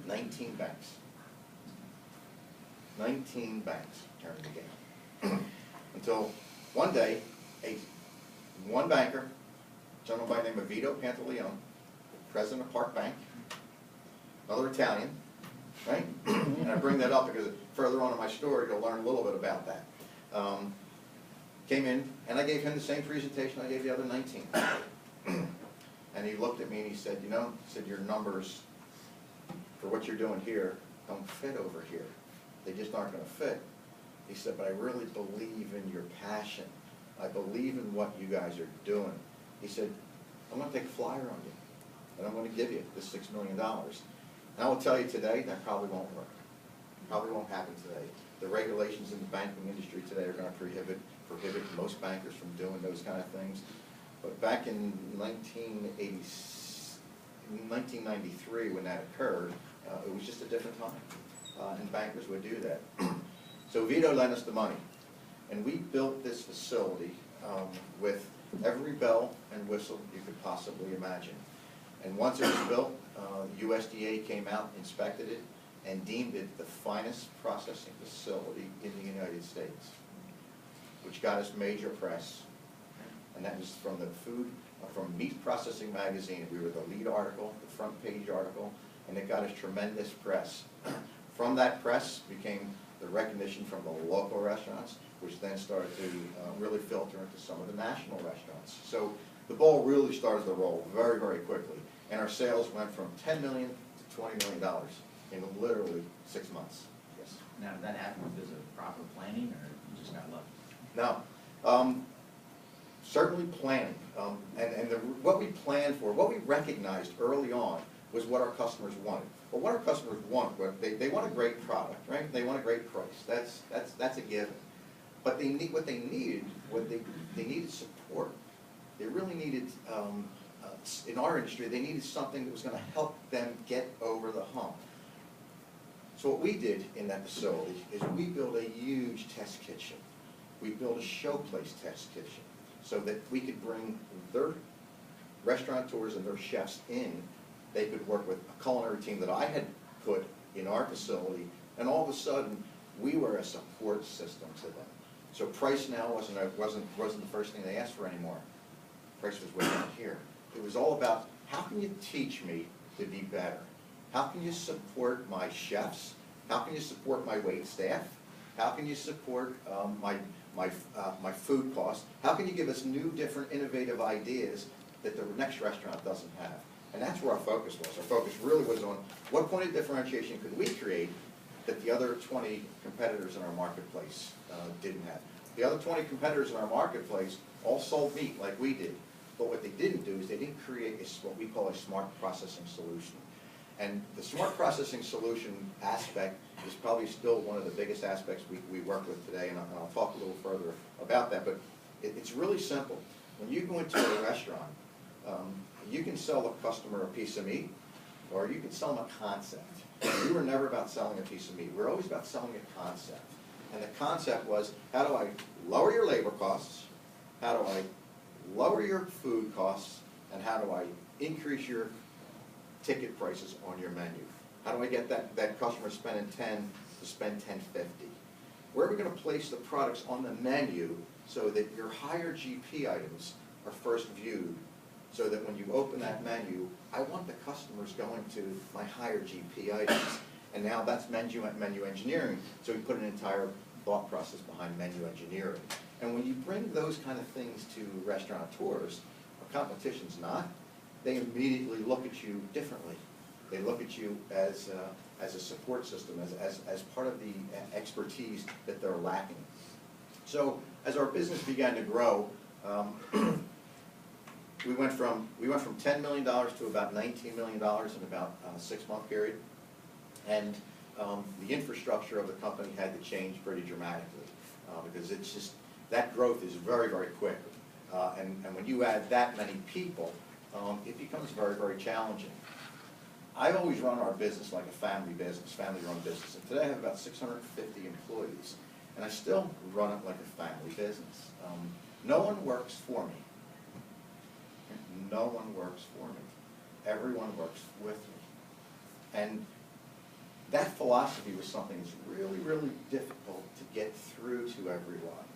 19 banks. 19 banks turned the game. Until one day, one banker, a gentleman by the name of Vito Pantaleone, president of Park Bank, another Italian, right? And I bring that up because further on in my story, you'll learn a little bit about that. Came in, and I gave him the same presentation I gave the other 19. And he looked at me and he said, you know, he said, your numbers for what you're doing here don't fit over here. They just aren't going to fit. He said, but I really believe in your passion. I believe in what you guys are doing. He said, I'm going to take a flyer on you, and I'm going to give you this $6 million. And I will tell you today, that probably won't work. Probably won't happen today. The regulations in the banking industry today are going to prohibit most bankers from doing those kind of things. But back in 1993, when that occurred, it was just a different time, and bankers would do that. So Vito lent us the money, and we built this facility with every bell and whistle you could possibly imagine. And once it was built, USDA came out, inspected it, and deemed it the finest processing facility in the United States, which got us major press. And that was from from Meat Processing Magazine. We were the lead article, the front page article, and it got us tremendous press. From that press became the recognition from the local restaurants, which then started to really filter into some of the national restaurants. So the ball really started to roll very, very quickly. And our sales went from $10 million to $20 million in literally 6 months. Yes. Now, did that happen because of proper planning, or you just got lucky? No. Certainly planning. What we planned for, what we recognized early on was what our customers wanted. Well, what our customers want, they want a great product, right? They want a great price. That's a given. But they needed support. They really needed, in our industry, they needed something that was going to help them get over the hump. So what we did in that facility is we built a huge test kitchen. We built a showplace test kitchen so that we could bring their restaurateurs and their chefs in. They could work with a culinary team that I had put in our facility, and all of a sudden, we were a support system to them. So price now wasn't the first thing they asked for anymore. Price was way down here. It was all about, how can you teach me to be better? How can you support my chefs? How can you support my wait staff? How can you support my food costs? How can you give us new, different, innovative ideas that the next restaurant doesn't have? And that's where our focus was. Our focus really was on what point of differentiation could we create that the other 20 competitors in our marketplace didn't have. The other 20 competitors in our marketplace all sold meat like we did. But what they didn't do is they didn't create what we call a smart processing solution. And the smart processing solution aspect is probably still one of the biggest aspects we work with today, and I'll talk a little further about that. But it's really simple. When you go into a restaurant, you can sell a customer a piece of meat, or you can sell them a concept. We were never about selling a piece of meat. We're always about selling a concept. And the concept was, how do I lower your labor costs? How do I lower your food costs? And how do I increase your ticket prices on your menu? How do I get that customer spending 10 to spend 10.50? Where are we going to place the products on the menu so that your higher GP items are first viewed, so that when you open that menu, I want the customers going to my higher GP items. And now that's menu engineering, so we put an entire thought process behind menu engineering. And when you bring those kind of things to restaurateurs, our competition's not, they immediately look at you differently. They look at you as a support system, as part of the expertise that they're lacking. So as our business began to grow, we went from $10 million to about $19 million in about a 6-month period. And the infrastructure of the company had to change pretty dramatically because it's just, that growth is very, very quick. And when you add that many people, it becomes very, very challenging. I've always run our business like a family business, family-run business. And today I have about 650 employees. And I still run it like a family business. No one works for me. No one works for me. Everyone works with me. And that philosophy was something that's really, really difficult to get through to everyone.